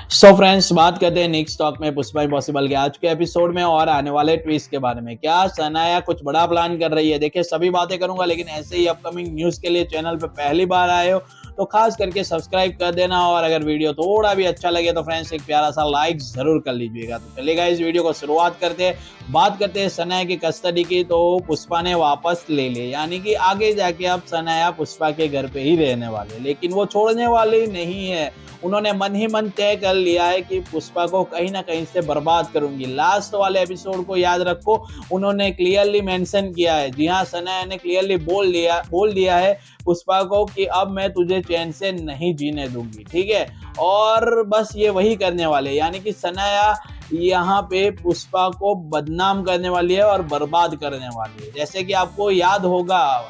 So friends, बात करते हैं नेक्स्ट टॉक में पुष्पा इम्पॉसिबल के आज के एपिसोड में और आने वाले ट्विस्ट के बारे में। क्या सनाया कुछ बड़ा प्लान कर रही है? देखिए, सभी बातें करूंगा, लेकिन ऐसे ही अपकमिंग न्यूज के लिए चैनल पे पहली बार आए हो तो खास करके सब्सक्राइब कर देना, और अगर वीडियो थोड़ा भी अच्छा लगे तो फ्रेंड्स एक प्यारा सा लाइक जरूर कर लीजिएगा। तो चलिएगा, इस वीडियो को शुरुआत करते हैं। बात करते हैं सनाया की कस्टडी की। तो पुष्पा ने वापस ले ली, यानी कि आगे जाके अब सनाया पुष्पा के घर पे ही रहने वाले, लेकिन वो छोड़ने वाली नहीं है। उन्होंने मन ही मन तय कर लिया है कि पुष्पा को कहीं ना कहीं से बर्बाद करूंगी। लास्ट वाले एपिसोड को याद रखो, उन्होंने क्लियरली मेंशन किया है। जी हाँ, सनाया ने क्लियरली बोल दिया है पुष्पा को कि अब मैं तुझे चैन से नहीं जीने दूंगी, ठीक है। और बस ये वही करने वाले, यानी कि सनाया यहाँ पे पुष्पा को बदनाम करने वाली है और बर्बाद करने वाली है। जैसे कि आपको याद होगा,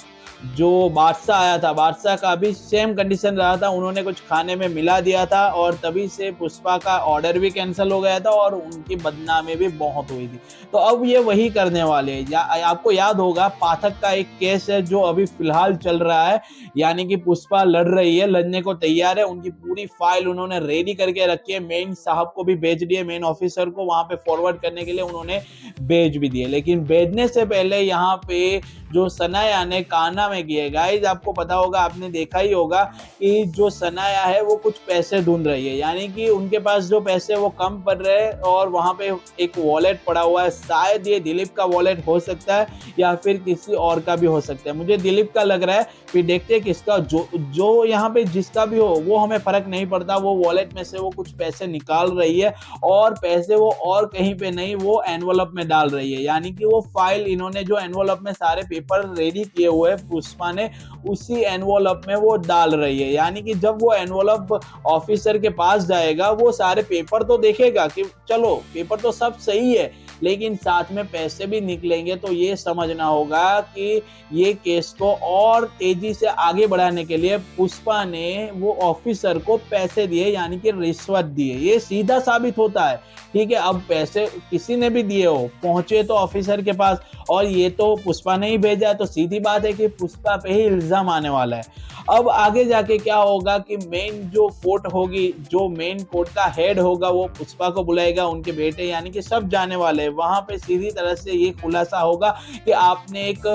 जो बादशाह आया था, बादशाह का भी सेम कंडीशन रहा था। उन्होंने कुछ खाने में मिला दिया था और तभी से पुष्पा का ऑर्डर भी कैंसिल हो गया था और उनकी बदनामी भी बहुत हुई थी। तो अब ये वही करने वाले हैं। आपको याद होगा, पाठक का एक केस है जो अभी फिलहाल चल रहा है, यानी कि पुष्पा लड़ रही है, लड़ने को तैयार है। उनकी पूरी फाइल उन्होंने रेडी करके रखी है, मेन साहब को भी भेज दिए, मेन ऑफिसर को वहां पे फॉरवर्ड करने के लिए उन्होंने भेज भी दिए। लेकिन भेजने से पहले यहाँ पे जो सनाया ने काना में किए, गाइज आपको पता होगा, आपने देखा ही होगा कि जो सनाया है वो कुछ पैसे ढूंढ रही है, यानी कि उनके पास जो पैसे वो कम पड़ रहे हैं और वहां पे एक वॉलेट पड़ा हुआ है। शायद ये दिलीप का वॉलेट हो सकता है या फिर किसी और का भी हो सकता है। मुझे दिलीप का लग रहा है, फिर देखते हैं किसका। जो यहाँ पे जिसका भी हो वो हमें फर्क नहीं पड़ता। वो वॉलेट में से वो कुछ पैसे निकाल रही है और पैसे वो और कहीं पे नहीं, वो एनवलप में डाल रही है। यानी कि वो फाइल, इन्होंने जो एनवलप में सारे पेपर रेडी किए हुए हैं पुष्पा ने, उसी एनवलप में वो डाल रही है। यानी कि जब वो एनवलप ऑफिसर के पास जाएगा, वो सारे पेपर तो देखेगा कि चलो पेपर तो सब सही है, लेकिन साथ में पैसे भी निकलेंगे। तो ये समझना होगा कि ये केस को और तेजी से आगे बढ़ाने के लिए पुष्पा ने वो ऑफिसर को पैसे दिए, यानी कि रिश्वत दिए। ये सीधा साबित होता है, ठीक है। अब पैसे किसी ने भी दिए हो, पहुंचे तो ऑफिसर के पास, और ये तो पुष्पा ने ही भेजा है, तो सीधी बात है कि पुष्पा पे ही इल्जाम आने वाला है। अब आगे जाके क्या होगा कि मेन जो कोर्ट होगी, जो मेन कोर्ट का हेड होगा, वो पुष्पा को बुलाएगा, उनके बेटे, यानी कि सब जाने वाले हैं वहां पे। सीधी तरह से ये खुलासा होगा कि आपने एक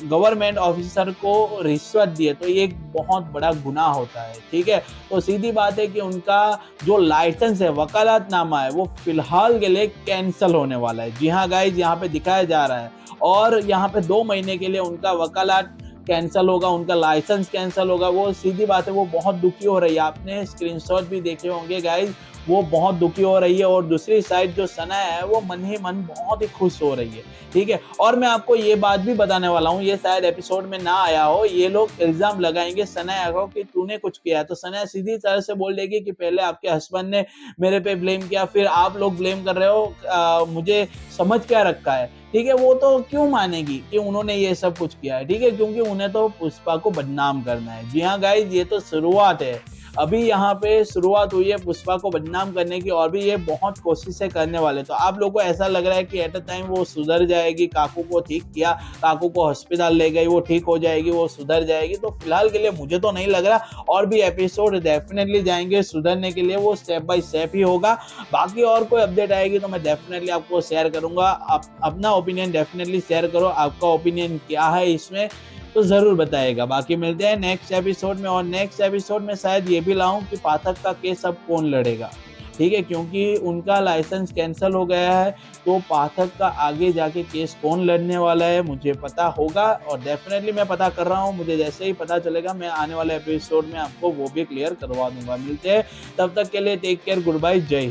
गवर्नमेंट ऑफिसर को रिश्वत दी है, तो ये एक बहुत बड़ा गुनाह होता है, ठीक है। तो सीधी बात है कि उनका जो लाइसेंस है, वकालतनामा है, वो फिलहाल के लिए कैंसिल होने वाला है। जी हाँ गाइज, यहाँ पे दिखाया जा रहा है, और यहाँ पे 2 महीने के लिए उनका वकालत कैंसिल होगा, उनका लाइसेंस कैंसिल होगा। वो सीधी बात है, वो बहुत दुखी हो रही है। आपने स्क्रीनशॉट भी देखे होंगे गाइज, वो बहुत दुखी हो रही है। और दूसरी साइड जो सनाया है, वो मन ही मन बहुत ही खुश हो रही है, ठीक है। और मैं आपको ये बात भी बताने वाला हूँ, ये शायद एपिसोड में ना आया हो, ये लोग इल्जाम लगाएंगे सनाया को कि तूने कुछ किया है, तो सनाया सीधी तरह से बोल देगी कि पहले आपके हस्बैंड ने मेरे पे ब्लेम किया, फिर आप लोग ब्लेम कर रहे हो, मुझे समझ क्या रखा है, ठीक है। वो तो क्यों मानेगी कि उन्होंने ये सब कुछ किया है, ठीक है, क्योंकि उन्हें तो पुष्पा को बदनाम करना है। जी हाँ गाइज, ये तो शुरुआत है, अभी यहाँ पे शुरुआत हुई है पुष्पा को बदनाम करने की, और भी ये बहुत कोशिशें करने वाले। तो आप लोगों को ऐसा लग रहा है कि एट अ टाइम वो सुधर जाएगी, काकू को ठीक किया, काकू को हॉस्पिटल ले गई, वो ठीक हो जाएगी, वो सुधर जाएगी, तो फिलहाल के लिए मुझे तो नहीं लग रहा। और भी एपिसोड डेफिनेटली जाएंगे सुधरने के लिए, वो स्टेप बाय स्टेप ही होगा। बाकी और कोई अपडेट आएगी तो मैं डेफिनेटली आपको शेयर करूंगा। आप अपना ओपिनियन डेफिनेटली शेयर करो, आपका ओपिनियन क्या है इसमें तो जरूर बताएगा। बाकी मिलते हैं नेक्स्ट एपिसोड में, और नेक्स्ट एपिसोड में शायद ये भी लाऊं कि पाठक का केस अब कौन लड़ेगा, ठीक है, क्योंकि उनका लाइसेंस कैंसिल हो गया है। तो पाठक का आगे जाके केस कौन लड़ने वाला है मुझे पता होगा, और डेफिनेटली मैं पता कर रहा हूँ। मुझे जैसे ही पता चलेगा मैं आने वाले एपिसोड में आपको वो भी क्लियर करवा दूंगा। मिलते हैं, तब तक के लिए टेक केयर, गुड बाय, जय हिंद।